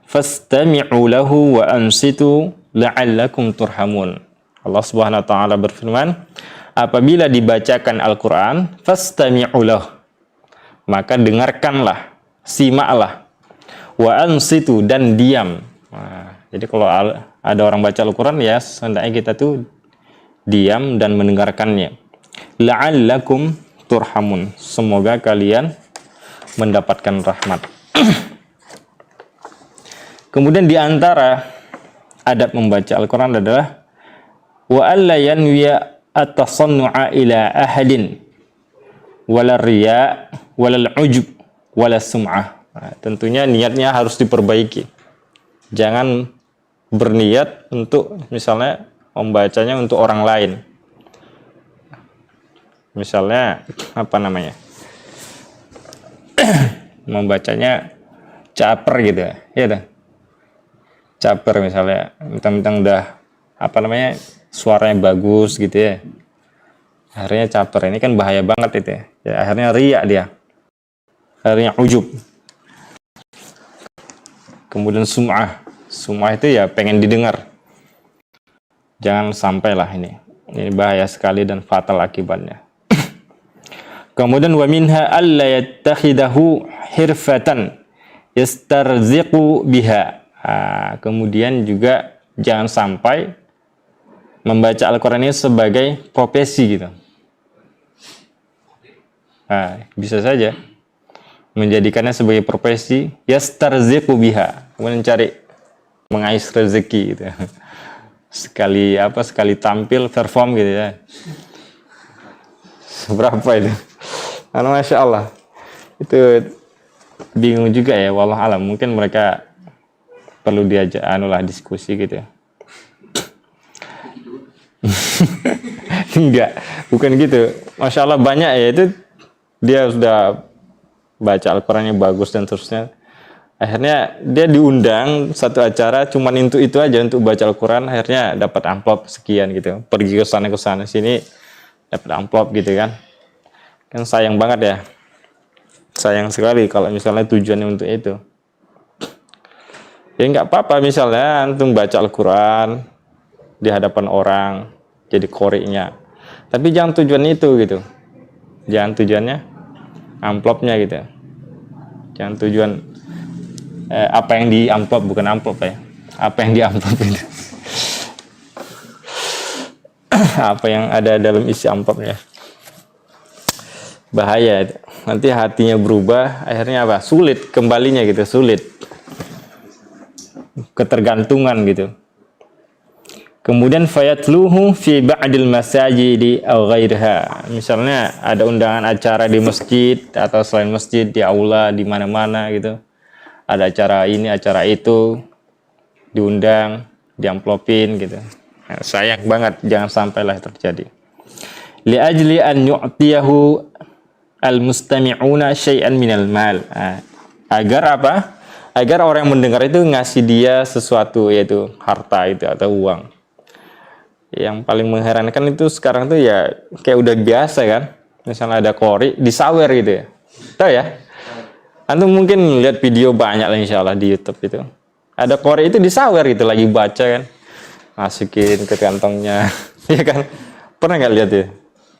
fastami'u lahu wa ansitu la'allakum turhamun. Allah Subhanahu wa taala berfirman, apabila dibacakan Al-Quran, fastami'u lahu, maka dengarkanlah, simaklah, wa ansitu, dan diam. Nah, jadi kalau ada orang baca Al-Quran ya hendaknya kita tuh diam dan mendengarkannya. La'allakum turhamun, semoga kalian mendapatkan rahmat. Kemudian di antara adab membaca Al-Quran adalah wa alla yanwiya at-tasannu'a ila ahadin wala riya wala ujub wala sum'ah. Nah, tentunya niatnya harus diperbaiki. Jangan berniat untuk misalnya membacanya untuk orang lain. Misalnya membacanya caper gitu ya dah. Caper misalnya, mentang-mentang udah suaranya bagus gitu ya, akhirnya caper. Ini kan bahaya banget itu ya, akhirnya riya dia, akhirnya ujub. Kemudian sum'ah itu ya pengen didengar. Jangan sampailah ini bahaya sekali dan fatal akibatnya. Kemudian wa minha alla yattakhidahu hirfatan yastarziqu biha. Kemudian juga jangan sampai membaca Al-Quran ini sebagai profesi gitu. Bisa saja menjadikannya sebagai profesi, yastarziqu biha, kemudian mengais rezeki gitu. Sekali tampil perform gitu ya. Berapa itu? Masya Allah. Itu bingung juga ya, wallah alam. Mungkin mereka perlu diajak diskusi gitu ya. Enggak, bukan gitu. Masya Allah banyak ya, itu dia sudah baca Al-Qurannya bagus dan terusnya. Akhirnya dia diundang satu acara cuman itu aja untuk baca Al-Quran, akhirnya dapat amplop sekian gitu. Pergi ke sana sini dapat amplop gitu kan. Kan sayang banget ya. Sayang sekali kalau misalnya tujuannya untuk itu. Ya nggak apa-apa misalnya antum baca Al-Quran di hadapan orang, jadi qori'nya. Tapi jangan tujuan itu gitu. Jangan tujuannya amplopnya gitu. Jangan tujuan apa yang di amplop, bukan amplop ya, apa yang di amplop itu apa yang ada dalam isi amplopnya, bahaya itu. Nanti hatinya berubah, akhirnya apa, sulit kembalinya gitu, sulit, ketergantungan gitu. Kemudian fayatluhu fi ba'dil masajidi aw ghairiha. Misalnya ada undangan acara di masjid atau selain masjid, di aula, di mana-mana gitu. Ada acara ini, acara itu, diundang, diamplopin gitu. Nah, sayang banget, jangan sampailah terjadi. Li ajli an yu'tiyahu al-mustami'una syai'an minal mal. Nah, agar apa? Agar orang yang mendengar itu ngasih dia sesuatu, yaitu harta itu atau uang. Yang paling mengherankan itu sekarang tuh ya kayak udah biasa kan, misalnya ada qori disawer gitu ya, tahu ya, antum mungkin lihat video banyak lah insya Allah di YouTube itu, ada qori itu disawer gitu, lagi baca kan, masukin ke kantongnya ya kan, pernah nggak lihat ya?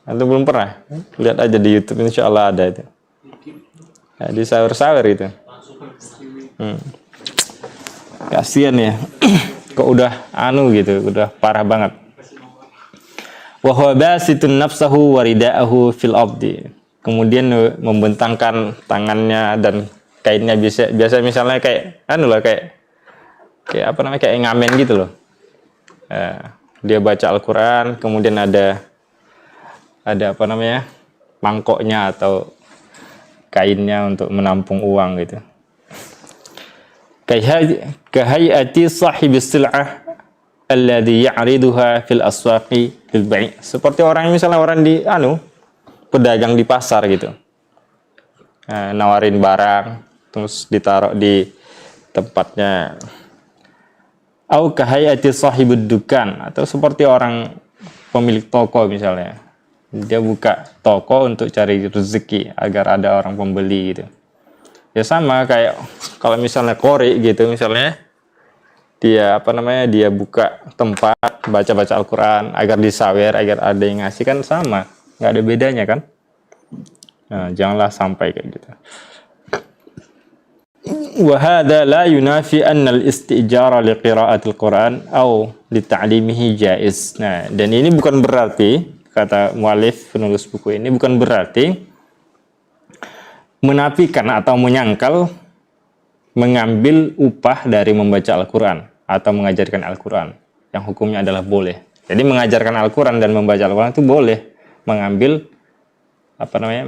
Antum belum pernah? Lihat aja di YouTube, insya Allah ada itu, ya, disawer-sawer gitu. Kasian ya kok udah gitu, udah parah banget. Wa huwa basitun nafsahu wa rida'ahu fil ardi. Kemudian membentangkan tangannya dan kainnya, biasa misalnya kayak kayak apa namanya, kayak ngamen gitu loh. Dia baca Al-Qur'an, kemudian ada apa namanya, mangkoknya atau kainnya untuk menampung uang gitu. Kahayati sahibis sil'ah alladhi ya'riduha fil aswaqi fil bai'. Seperti orang, misalnya orang di pedagang di pasar gitu, nawarin barang terus ditaruh di tempatnya. Au kahayati sahibud dukan, atau seperti orang pemilik toko misalnya, dia buka toko untuk cari rezeki agar ada orang pembeli gitu. Ya sama kayak kalau misalnya qori gitu, misalnya dia dia buka tempat baca Al-Quran agar disawer, agar ada yang ngasih, kan sama, nggak ada bedanya kan. Nah, janganlah sampai kayak gitu. Wa hadza la yunafi anna al-istijara li qira'atil Quran aw li ta'limihi jaiz. Nah, dan ini bukan berarti, kata muallif penulis buku ini, bukan berarti menafikan atau menyangkal mengambil upah dari membaca Al-Quran atau mengajarkan Al-Quran, yang hukumnya adalah boleh. Jadi mengajarkan Al-Quran dan membaca Al-Quran itu boleh, mengambil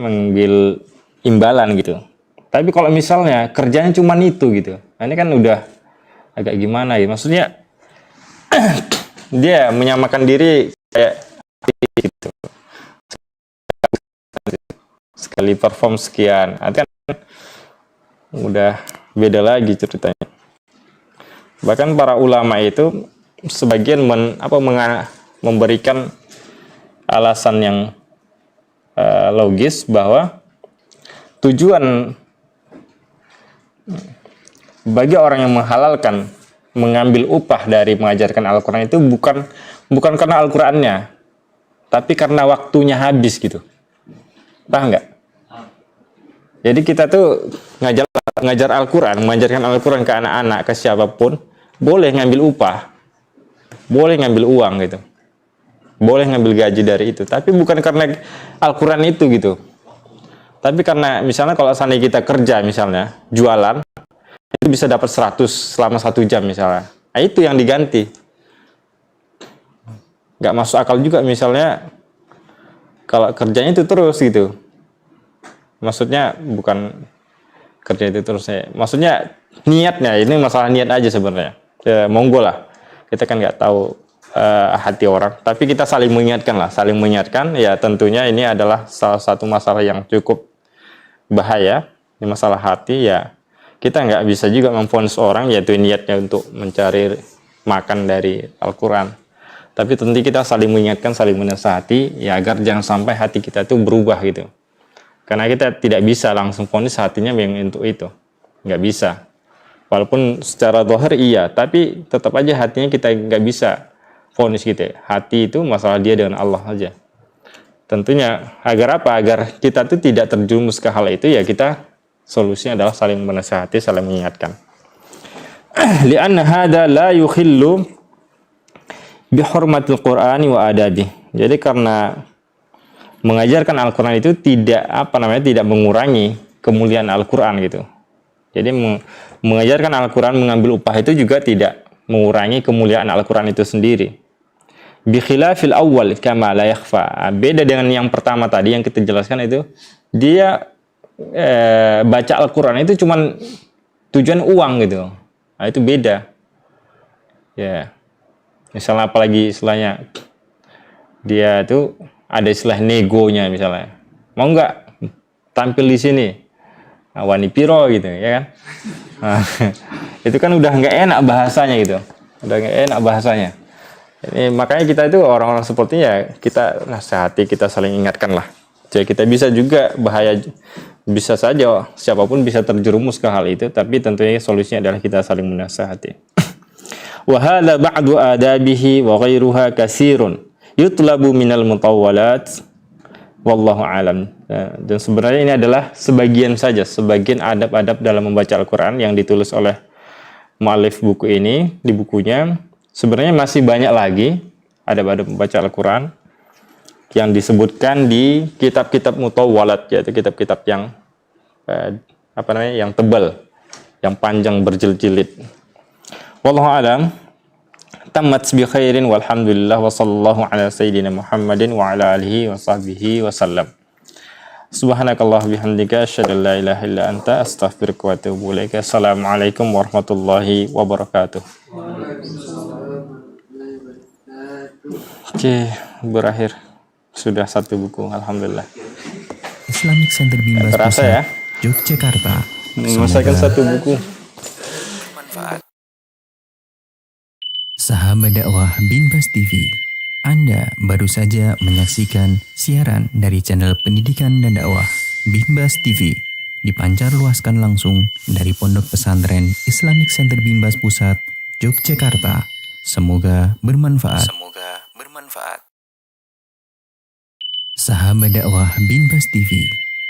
mengambil imbalan gitu. Tapi kalau misalnya kerjanya cuma itu gitu, nah ini kan udah agak gimana ya, maksudnya dia menyamakan diri kayak gitu, sekali perform sekian, nanti kan udah beda lagi ceritanya. Bahkan para ulama itu sebagian memberikan alasan yang logis bahwa tujuan bagi orang yang menghalalkan mengambil upah dari mengajarkan Al-Quran itu bukan karena Al-Qurannya, tapi karena waktunya habis gitu. Paham nggak? Jadi kita tuh ngajar Al-Quran, mengajarkan Al-Quran ke anak-anak, ke siapapun, boleh ngambil upah, boleh ngambil uang gitu, boleh ngambil gaji dari itu, tapi bukan karena Al-Quran itu gitu. Tapi karena misalnya kalau seandainya kita kerja, misalnya jualan, itu bisa dapat 100 selama 1 jam misalnya, nah itu yang diganti. Nggak masuk akal juga misalnya kalau kerjanya itu terus gitu. Maksudnya bukan kerja itu terus ya, maksudnya niatnya, ini masalah niat aja sebenarnya. Ya, monggo lah, kita kan nggak tahu hati orang, tapi kita saling mengingatkan ya. Tentunya ini adalah salah satu masalah yang cukup bahaya, ini masalah hati ya. Kita nggak bisa juga memvonis orang yaitu niatnya untuk mencari makan dari Al-Quran, tapi tentu kita saling mengingatkan, saling menasihati ya, agar jangan sampai hati kita itu berubah gitu. Karena kita tidak bisa langsung vonis hatinya yang untuk itu, nggak bisa. Walaupun secara zahir iya, tapi tetap aja hatinya kita nggak bisa vonis gitu ya. Hati itu masalah dia dengan Allah aja. Tentunya agar apa? Agar kita tuh tidak terjerumus ke hal itu ya, kita solusinya adalah saling menasihati, saling mengingatkan. li'anna hadha la yukhillu bihurmatil Qur'ani wa adabi. Jadi karena mengajarkan Al-Qur'an itu tidak tidak mengurangi kemuliaan Al-Qur'an gitu. Jadi mengajarkan Al-Qur'an, mengambil upah itu juga tidak mengurangi kemuliaan Al-Qur'an itu sendiri. Bi khilafil awwal kama la yakhfa. Beda dengan yang pertama tadi yang kita jelaskan itu, dia baca Al-Qur'an itu cuman tujuan uang gitu. Nah, itu beda. Ya. Misalnya apalagi istilahnya dia itu ada istilah negonya misalnya. Mau nggak tampil di sini? Nah, wani piro gitu ya kan? Nah, itu kan udah nggak enak bahasanya gitu. Udah nggak enak bahasanya. Ini makanya kita itu orang-orang sepertinya kita nasihati, kita saling ingatkan lah. Jadi kita bisa juga bahaya, bisa saja siapapun bisa terjerumus ke hal itu, tapi tentunya solusinya adalah kita saling menasihati. Wa hadza ba'du adabihi wa ghairuha katsirun yutlabu minal mutawwalat wallahu alam. Dan sebenarnya ini adalah sebagian adab-adab dalam membaca Al-Qur'an yang ditulis oleh muallif buku ini di bukunya. Sebenarnya masih banyak lagi adab-adab membaca Al-Qur'an yang disebutkan di kitab-kitab mutawwalat, yaitu kitab-kitab yang yang tebal, yang panjang berjilid-jilid. Wallahu a'lam. Tammat bi khairin walhamdulillah wa sallallahu ala sayyidina Muhammadin wa ala alihi wa sahbihi wa sallam. Subhanakallah bihamdika asyhadu an la ilaha illa anta astaghfiruka wa atubu ilaik. Assalamualaikum warahmatullahi wabarakatuh. Oke, berakhir. Sudah satu buku, alhamdulillah. Islamic Center Bimbas Terasa Pusat, ya? Yogyakarta. Menyelesaikan satu buku. Sahabat dakwah Binbas TV, Anda baru saja menyaksikan siaran dari channel pendidikan dan dakwah Binbas TV, dipancar luaskan langsung dari Pondok Pesantren Islamic Center Binbas Pusat, Yogyakarta. Semoga bermanfaat. Sahabat dakwah Binbas TV,